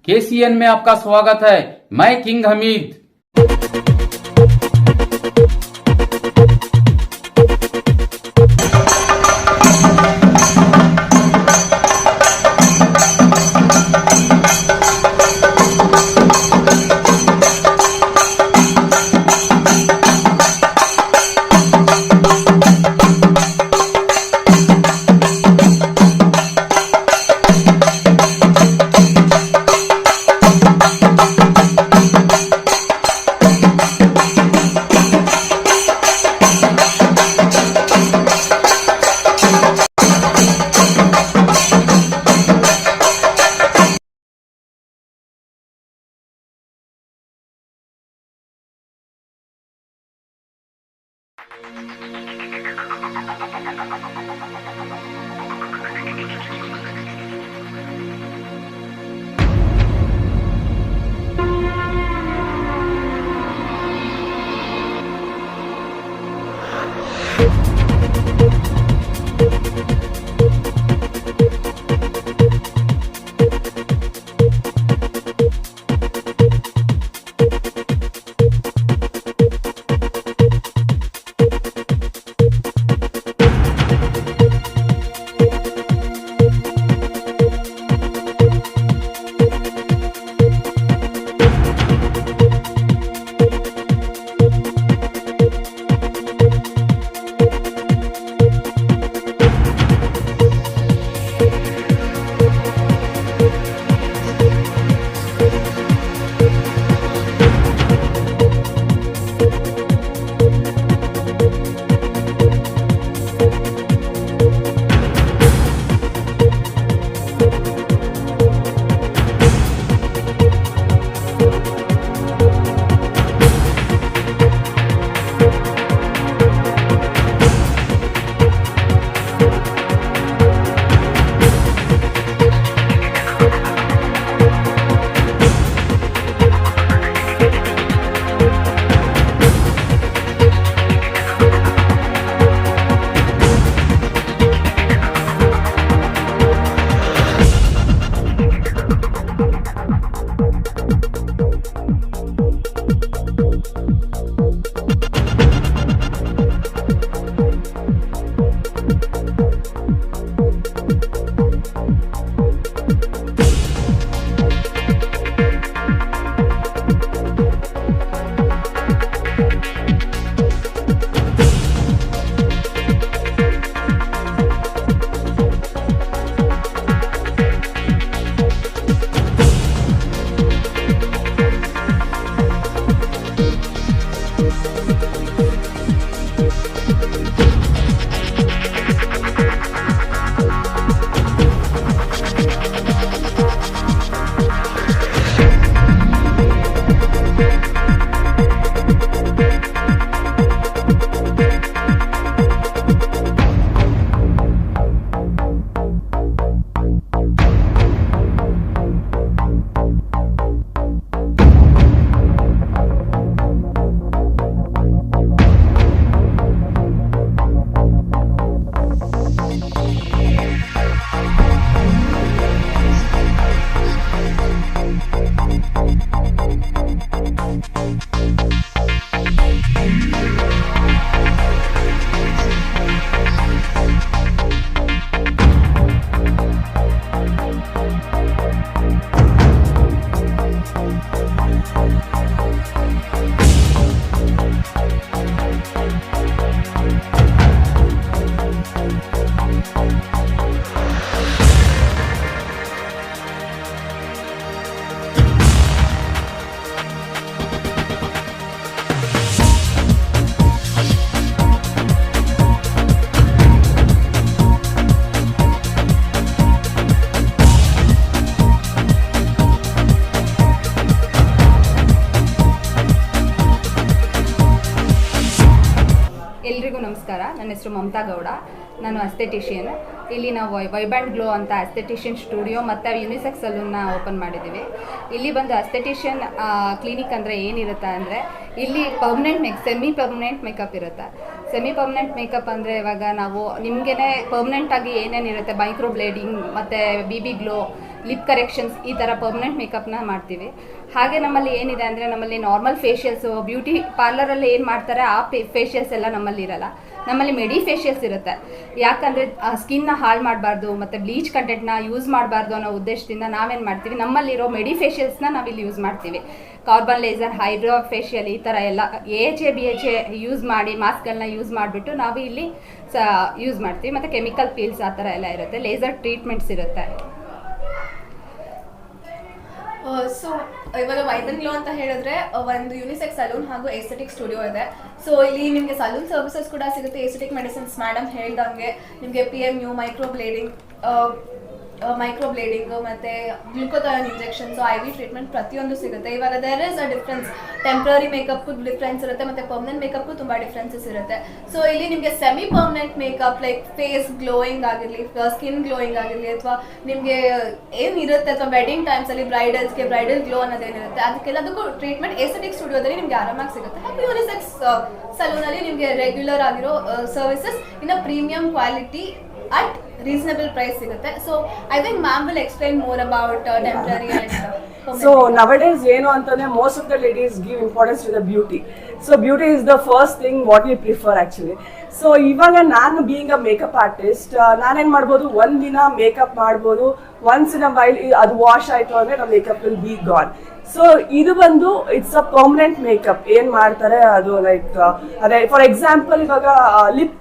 KCN में आपका स्वागत है। मैं किंग हमीद। ಎಲ್ರಿಗೂ ನಮಸ್ಕಾರ. ನನ್ನ ಹೆಸರು ಮಮತಾ ಗೌಡ. ನಾನು ಅಸ್ಥೆಟಿಷಿಯನ್. ಇಲ್ಲಿ ನಾವು ವೈಬ್ಯಾಂಡ್ ಗ್ಲೋ ಅಂತ ಅಸ್ಥೆಟಿಷಿಯನ್ ಸ್ಟುಡಿಯೋ ಮತ್ತು ಯುನಿಸೆಕ್ಸ್ ಸಲೂನ್ನ ಓಪನ್ ಮಾಡಿದ್ದೀವಿ. ಇಲ್ಲಿ ಬಂದು ಅಸ್ಥೆಟಿಷಿಯನ್ ಕ್ಲಿನಿಕ್ ಅಂದರೆ ಏನಿರುತ್ತೆ ಅಂದರೆ ಇಲ್ಲಿ ಸೆಮಿ ಪರ್ಮನೆಂಟ್ ಮೇಕಪ್ ಇರುತ್ತೆ. ಸೆಮಿ ಪರ್ಮನೆಂಟ್ ಮೇಕಪ್ ಅಂದರೆ ಇವಾಗ ನಾವು ನಿಮಗೇ ಪರ್ಮನೆಂಟಾಗಿ ಏನೇನಿರುತ್ತೆ, ಮೈಕ್ರೋ ಬ್ಲೇಡಿಂಗ್ ಮತ್ತು BB ಗ್ಲೋ ಲಿಪ್ ಕರೆಕ್ಷನ್ಸ್ ಈ ಥರ ಪರ್ಮನೆಂಟ್ ಮೇಕಪ್ನ ಮಾಡ್ತೀವಿ. ಹಾಗೆ ನಮ್ಮಲ್ಲಿ ಏನಿದೆ ಅಂದರೆ ನಮ್ಮಲ್ಲಿ ನಾರ್ಮಲ್ ಫೇಶಿಯಲ್ಸು ಬ್ಯೂಟಿ ಪಾರ್ಲರಲ್ಲಿ ಏನು ಮಾಡ್ತಾರೆ ಆ ಫೇಶಿಯಲ್ಸ್ ಎಲ್ಲ ನಮ್ಮಲ್ಲಿ ಇರಲ್ಲ. ನಮ್ಮಲ್ಲಿ ಮೆಡಿ ಫೇಶಿಯಲ್ಸ್ ಇರುತ್ತೆ. ಯಾಕಂದರೆ ಸ್ಕಿನ್ನ ಹಾಳು ಮಾಡಬಾರ್ದು ಮತ್ತು ಬ್ಲೀಚ್ ಕಂಟೆಂಟ್ನ ಯೂಸ್ ಮಾಡಬಾರ್ದು ಅನ್ನೋ ಉದ್ದೇಶದಿಂದ ನಾವೇನು ಮಾಡ್ತೀವಿ, ನಮ್ಮಲ್ಲಿರೋ ಮೆಡಿ ಫೇಶಿಯಲ್ಸ್ನ ನಾವಿಲ್ಲಿ ಯೂಸ್ ಮಾಡ್ತೀವಿ. ಕಾರ್ಬನ್ ಲೇಸರ್, ಹೈಡ್ರೋ ಫೇಶಿಯಲ್ ಈ ಥರ ಎಲ್ಲ AHA BHA ಯೂಸ್ ಮಾಡಿ ಮಾಸ್ಕ್ಗಳನ್ನ ಯೂಸ್ ಮಾಡಿಬಿಟ್ಟು ನಾವು ಇಲ್ಲಿ ಯೂಸ್ ಮಾಡ್ತೀವಿ. ಮತ್ತು ಕೆಮಿಕಲ್ ಪೀಲ್ಸ್ ಆ ಥರ ಎಲ್ಲ ಇರುತ್ತೆ. ಲೇಸರ್ ಟ್ರೀಟ್ಮೆಂಟ್ಸ್ ಇರುತ್ತೆ. ಸೊ ಇವಾಗ ವೈಬನ್ ಗ್ಲೋ ಅಂತ ಹೇಳಿದ್ರೆ ಒಂದು ಯುನಿಸೆಕ್ಸ್ ಸಲೂನ್ ಹಾಗೂ ಎಸ್ಥೆಟಿಕ್ ಸ್ಟುಡಿಯೋ ಇದೆ. ಸೊ ಇಲ್ಲಿ ನಿಮಗೆ ಸಲೂನ್ ಸರ್ವಿಸಸ್ ಕೂಡ ಸಿಗುತ್ತೆ. ಎಸ್ಥೆಟಿಕ್ ಮೆಡಿಸಿನ್ಸ್ ಮೇಡಮ್ ಹೇಳ್ದಂಗೆ ನಿಮಗೆ PMU, ಮೈಕ್ರೋ ಬ್ಲೇಡಿಂಗು ಮತ್ತು ಗ್ಲುಕೋಥಯಾನ್ ಇಂಜೆಕ್ಷನ್ಸು, IV ಟ್ರೀಟ್ಮೆಂಟ್ ಪ್ರತಿಯೊಂದು ಸಿಗುತ್ತೆ. ಇವಾಗ there is a difference. Temporary ಮೇಕಪ್ಗೂ ಡಿಫ್ರೆನ್ಸ್ ಇರುತ್ತೆ ಮತ್ತು ಪರ್ಮನೆಂಟ್ ಮೇಕಪ್ಗೂ ತುಂಬ ಡಿಫ್ರೆನ್ಸಸ್ ಇರುತ್ತೆ. ಸೊ ಇಲ್ಲಿ ನಿಮಗೆ semi permanent makeup like face glowing ಆಗಿರಲಿ, ಸ್ಕಿನ್ ಗ್ಲೋಯಿಂಗ್ ಆಗಿರಲಿ, ಅಥವಾ ನಿಮಗೆ ಏನಿರುತ್ತೆ ಅಥವಾ ವೆಡ್ಡಿಂಗ್ ಟೈಮ್ಸಲ್ಲಿ ಬ್ರೈಡಲ್ಸ್ಗೆ ಬ್ರೈಡಲ್ ಗ್ಲೋ ಅನ್ನೋದೇನಿರುತ್ತೆ ಅದಕ್ಕೆಲ್ಲದಕ್ಕೂ ಟ್ರೀಟ್ಮೆಂಟ್ ಎಸ್ಥೆಟಿಕ್ ಸ್ಟುಡಿಯೋದಲ್ಲಿ ನಿಮಗೆ ಆರಾಮಾಗಿ ಸಿಗುತ್ತೆ. ಹಾಗೂ ಯುನಿಸೆಕ್ಸ್ ಸಲೂನಲ್ಲಿ ನಿಮಗೆ ರೆಗ್ಯುಲರ್ ಆಗಿರೋ ಸರ್ವಿಸಸ್ ಇನ್ನು premium quality at reasonable price ಸಿಗುತ್ತೆ. So I think ma'am will explain more about temporary and so nowadays ಏನು ಅಂತಂದ್ರೆ most of the ladies give importance to the beauty. So beauty is the first thing what we prefer actually. So ಇವಾಗ ನಾನು being a makeup artist ನಾನೇನ್ ಮಾಡ್ಬೋದು, ಒಂದಿನ makeup ಮಾಡ್ಬೋದು, once in a while ಅದು wash ಆಯ್ತು ಅಂದ್ರೆ ನಮ್ಮ makeup will be gone. So ಇದು ಬಂದು ಇಟ್ಸ್ ಅ ಪರ್ಮನೆಂಟ್ ಮೇಕಪ್ ಏನ್ ಮಾಡ್ತಾರೆ ಅದು ಲೈಕ್ ಅದೇ ಫಾರ್ ಎಕ್ಸಾಂಪಲ್ ಇವಾಗ ಲಿಪ್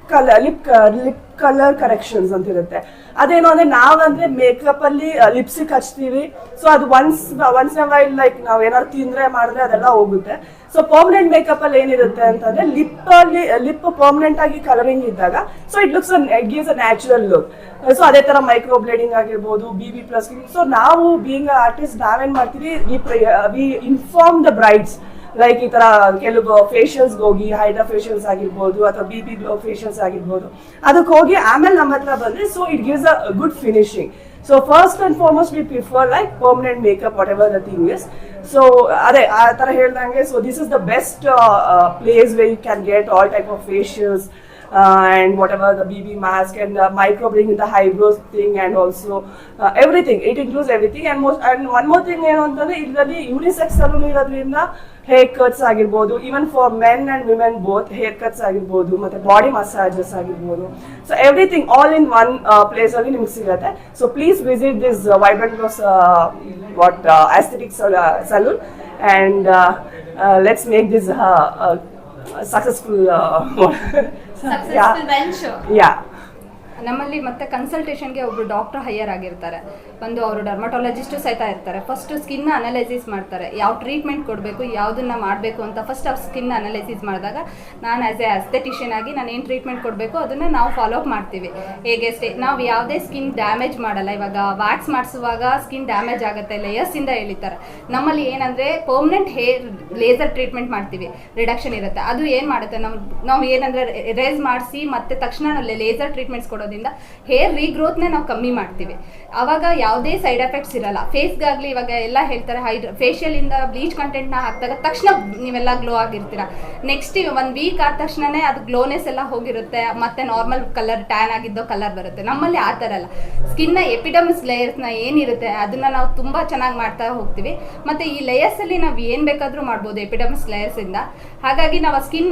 ಕಲರ್ ಕರೆಕ್ಷನ್ಸ್ ಅಂತ ಇರುತ್ತೆ. ಅದೇನು ಅಂದ್ರೆ ನಾವಂದ್ರೆ ಮೇಕಪ್ ಅಲ್ಲಿ ಲಿಪ್ಸಿಕ್ ಹಚ್ತೀವಿ. ಸೊ ಅದು ಒನ್ಸ್ ಇನ್ ವೈಲ್ ಲೈಕ್ ನಾವ್ ಏನಾದ್ರು ತಿಂದ್ರೆ ಮಾಡಿದ್ರೆ ಅದೆಲ್ಲ ಹೋಗುತ್ತೆ. ಸೊ ಪರ್ಮನೆಂಟ್ ಮೇಕಪ್ ಅಲ್ಲಿ ಏನಿರುತ್ತೆ ಅಂತಂದ್ರೆ ಲಿಪ್ ಪರ್ಮನೆಂಟ್ ಆಗಿ ಕಲರಿಂಗ್ ಇದ್ದಾಗ so it looks it gives a natural look. So ಅದೇ ತರ ಮೈಕ್ರೋ ಬ್ಲೇಡಿಂಗ್ ಆಗಿರ್ಬೋದು, BB+. ಸೊ ನಾವು ಬೀಯಿಂಗ್ ಆರ್ಟಿಸ್ಟ್ ನಾವೇನ್ ಮಾಡ್ತೀವಿ, we inform the brides like ಈ ತರ ಕೆಲವು ಫೇಶಿಯಲ್ಸ್ ಹೋಗಿ ಹೈಡ್ರಾ ಫೇಶಿಯಲ್ಸ್ ಆಗಿರ್ಬೋದು ಅಥವಾ BB ಗ್ಲೋ ಫೇಶಿಯಲ್ಸ್ ಆಗಿರ್ಬೋದು ಅದಕ್ಕೆ ಹೋಗಿ ಆಮೇಲೆ ನಮ್ಮ ಹತ್ರ ಬಂದ್ರೆ so it gives a good finishing. So first and foremost we prefer like permanent makeup whatever the thing is. So ಅದೇ ಆ ತರ ಹೇಳ್ದಂಗೆ so this is the best place where you can get all type of facials and whatever the BB mask and micro blading, the eyebrows thing and also everything. It includes everything and one more thing ಏನು ಅಂತಂದ್ರೆ ಇದರಲ್ಲಿ unisex salon ಇರೋದ್ರಿಂದ hair cuts ಆಗಿರ್ಬೋದು, even for men and women both hair cuts ಆಗಿರ್ಬೋದು ಮತ್ತೆ body massages ಆಗಿರ್ಬೋದು. So everything all in one place ಅಲ್ಲಿ ನಿಮ್ಗೆ ಸಿಗುತ್ತೆ. So please visit this vibrant glow aesthetic salon and let's make this successful venture. Yeah. ನಮ್ಮಲ್ಲಿ ಮತ್ತೆ ಕನ್ಸಲ್ಟೇಷನ್ಗೆ ಒಬ್ರು doctor higher ಆಗಿರ್ತಾರೆ, ಬಂದು ಅವರು ಡರ್ಮಟಾಲಜಿಸ್ಟು ಸಹಿತ ಇರ್ತಾರೆ. ಫಸ್ಟ್ ಸ್ಕಿನ್ನ ಅನಲೈಸಿಸ್ ಮಾಡ್ತಾರೆ, ಯಾವ ಟ್ರೀಟ್ಮೆಂಟ್ ಕೊಡಬೇಕು, ಯಾವುದನ್ನ ಮಾಡಬೇಕು ಅಂತ ಫಸ್ಟ್ ಅವ್ರು ಸ್ಕಿನ್ ಅನಲೈಸಿಸ್ ಮಾಡಿದಾಗ ನಾನು ಆ್ಯಸ್ ಎ ಅಸ್ಥೆಟಿಷಿಯನ್ ಆಗಿ ನಾನು ಏನು ಟ್ರೀಟ್ಮೆಂಟ್ ಕೊಡಬೇಕು ಅದನ್ನು ನಾವು ಫಾಲೋ ಅಪ್ ಮಾಡ್ತೀವಿ. ಹೇಗೆ ನಾವು ಯಾವುದೇ ಸ್ಕಿನ್ ಡ್ಯಾಮೇಜ್ ಮಾಡಲ್ಲ. ಇವಾಗ ವ್ಯಾಕ್ಸ್ ಮಾಡಿಸುವಾಗ ಸ್ಕಿನ್ ಡ್ಯಾಮೇಜ್ ಆಗುತ್ತೆ, ಲೇಯರ್ಸಿಂದ ಎಳಿತಾರೆ. ನಮ್ಮಲ್ಲಿ ಏನಂದರೆ ಪರ್ಮನೆಂಟ್ ಹೇರ್ ಲೇಸರ್ ಟ್ರೀಟ್ಮೆಂಟ್ ಮಾಡ್ತೀವಿ, ರಿಡಕ್ಷನ್ ಇರುತ್ತೆ. ಅದು ಏನು ಮಾಡುತ್ತೆ, ನಾವು ಏನಂದರೆ ರೇಸ್ ಮಾಡಿಸಿ ಮತ್ತೆ ತಕ್ಷಣ ಲೇಸರ್ ಟ್ರೀಟ್ಮೆಂಟ್ಸ್ ಕೊಡೋದು ಹೇರ್ ರೀಗ್ರೋತ್ನ ನಾವು ಕಮ್ಮಿ ಮಾಡ್ತೀವಿ. ಅವಾಗ ಯಾವುದೇ ಸೈಡ್ ಎಫೆಕ್ಟ್ಸ್ ಇರಲ್ಲ. ಫೇಸ್ಗಾಗಲಿ ಇವಾಗ ಎಲ್ಲ ಹೇಳ್ತಾರೆ ಫೇಶಿಯಲ್ ಇಂದ ಬ್ಲೀಚ್ ಕಂಟೆಂಟ್ನ ಹಾಕಿದಾಗ ತಕ್ಷಣ ನೀವೆಲ್ಲ ಗ್ಲೋ ಆಗಿರ್ತೀರ. ನೆಕ್ಸ್ಟ್ 1 ವೀಕ್ ಆದ ತಕ್ಷಣನೇ ಅದು ಗ್ಲೋನೆಸ್ ಎಲ್ಲ ಹೋಗಿರುತ್ತೆ, ಮತ್ತೆ ನಾರ್ಮಲ್ ಕಲರ್ ಟ್ಯಾನ್ ಆಗಿದ್ದೋ ಕಲರ್ ಬರುತ್ತೆ. ನಮ್ಮಲ್ಲಿ ಆ ಥರ ಅಲ್ಲ. ಸ್ಕಿನ್ನ ಎಪಿಡಮಿಸ್ ಲೇಯರ್ಸ್ನ ಏನಿರುತ್ತೆ ಅದನ್ನ ನಾವು ತುಂಬ ಚೆನ್ನಾಗಿ ಮಾಡ್ತಾ ಹೋಗ್ತೀವಿ. ಮತ್ತು ಈ ಲೇಯರ್ಸಲ್ಲಿ ನಾವು ಏನು ಬೇಕಾದರೂ ಮಾಡ್ಬೋದು ಎಪಿಡಮಿಸ್ ಲೇಯರ್ಸಿಂದ. ಹಾಗಾಗಿ ನಾವು ಸ್ಕಿನ್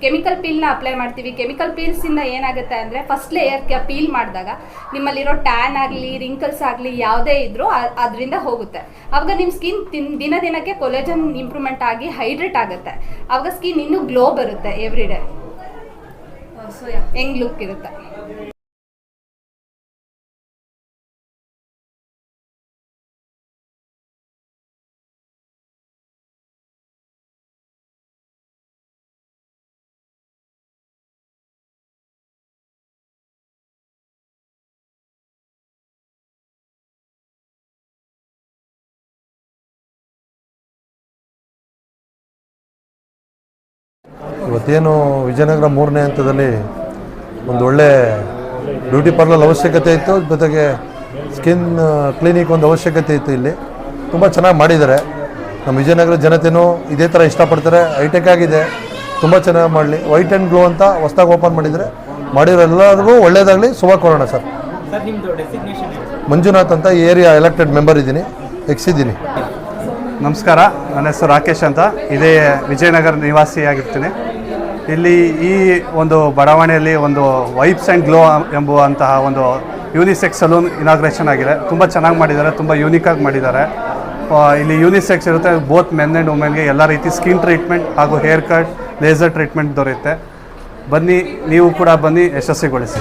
ಕೆಮಿಕಲ್ ಪೀಲ್ನ ಅಪ್ಲೈ ಮಾಡ್ತೀವಿ. ಕೆಮಿಕಲ್ ಪೀಲ್ಸಿಂದ ಏನಾಗುತ್ತೆ ಅಂದರೆ ಫಸ್ಟ್ ಲೇಯರ್ ಪೀಲ್ ಮಾಡಿದಾಗ ನಿಮ್ಮಲ್ಲಿರೋ ಟ್ಯಾನ್ ಆಗಲಿ ರಿಂಕಲ್ಸ್ ಆಗಲಿ ಯಾವುದೇ ಇದ್ರೂ ಅದರಿಂದ ಹೋಗುತ್ತೆ. ಆವಾಗ ನಿಮ್ಮ ಸ್ಕಿನ್ ದಿನಕ್ಕೆ ಕೊಲೆಜನ್ ಇಂಪ್ರೂವ್ಮೆಂಟ್ ಆಗಿ ಹೈಡ್ರೇಟ್ ಆಗುತ್ತೆ. ಆವಾಗ ಸ್ಕಿನ್ ಇನ್ನೂ ಗ್ಲೋ ಬರುತ್ತೆ, ಎವ್ರಿ ಡೇ ಹೆಂಗ್ ಲುಕ್ ಇರುತ್ತೆ. ಇವತ್ತೇನು ವಿಜಯನಗರ 3ನೇ ಹಂತದಲ್ಲಿ ಒಂದು ಒಳ್ಳೆ ಬ್ಯೂಟಿ ಪಾರ್ಲರ್ ಅವಶ್ಯಕತೆ ಇತ್ತು, ಜೊತೆಗೆ ಸ್ಕಿನ್ ಕ್ಲಿನಿಕ್ ಒಂದು ಅವಶ್ಯಕತೆ ಇತ್ತು. ಇಲ್ಲಿ ತುಂಬ ಚೆನ್ನಾಗಿ ಮಾಡಿದ್ದಾರೆ. ನಮ್ಮ ವಿಜಯನಗರ ಜನತೆಯೂ ಇದೇ ಥರ ಇಷ್ಟಪಡ್ತಾರೆ. ಹೈಟೆಕ್ ಆಗಿದೆ, ತುಂಬ ಚೆನ್ನಾಗಿ ಮಾಡಲಿ. ವೈಟ್ ಆ್ಯಂಡ್ ಗ್ಲೋ ಅಂತ ಹೊಸದಾಗಿ ಓಪನ್ ಮಾಡಿದರೆ ಮಾಡಿರೋ ಎಲ್ಲರಿಗೂ ಒಳ್ಳೆಯದಾಗಲಿ. ಶುಭ ಕೋರೋಣ ಸರ್. ನಿಮ್ಮದು ಡೆಸಿಗ್ನೇಷನ್ ಮಂಜುನಾಥ್ ಅಂತ ಏರಿಯಾ ಎಲೆಕ್ಟೆಡ್ ಮೆಂಬರ್ ಇದ್ದೀನಿ, ಇದ್ದೀನಿ. ನಮಸ್ಕಾರ, ನನ್ನ ಹೆಸರು ರಾಕೇಶ್ ಅಂತ. ಇದೇ ವಿಜಯನಗರ ನಿವಾಸಿಯಾಗಿರ್ತೀನಿ. ಇಲ್ಲಿ ಈ ಒಂದು ಬಡಾವಣೆಯಲ್ಲಿ ಒಂದು ವೈಬ್ಸ್ ಆ್ಯಂಡ್ ಗ್ಲೋ ಎಂಬುವಂತಹ ಒಂದು ಯೂನಿಸೆಕ್ಸ್ ಸಲೂನ್ ಇನಾಗ್ರೇಷನ್ ಆಗಿದೆ. ತುಂಬ ಚೆನ್ನಾಗಿ ಮಾಡಿದ್ದಾರೆ, ತುಂಬ ಯೂನಿಕಾಗಿ ಮಾಡಿದ್ದಾರೆ. ಇಲ್ಲಿ ಯೂನಿಸೆಕ್ಸ್ ಇರುತ್ತೆ, ಬೋತ್ ಮೆನ್ ಆ್ಯಂಡ್ ವುಮೆನ್ಗೆ ಎಲ್ಲ ರೀತಿ ಸ್ಕಿನ್ ಟ್ರೀಟ್ಮೆಂಟ್ ಹಾಗೂ ಹೇರ್ ಕಟ್, ಲೇಸರ್ ಟ್ರೀಟ್ಮೆಂಟ್ ದೊರೆಯುತ್ತೆ. ಬನ್ನಿ, ನೀವು ಕೂಡ ಬನ್ನಿ, ಯಶಸ್ವಿಗೊಳಿಸಿ.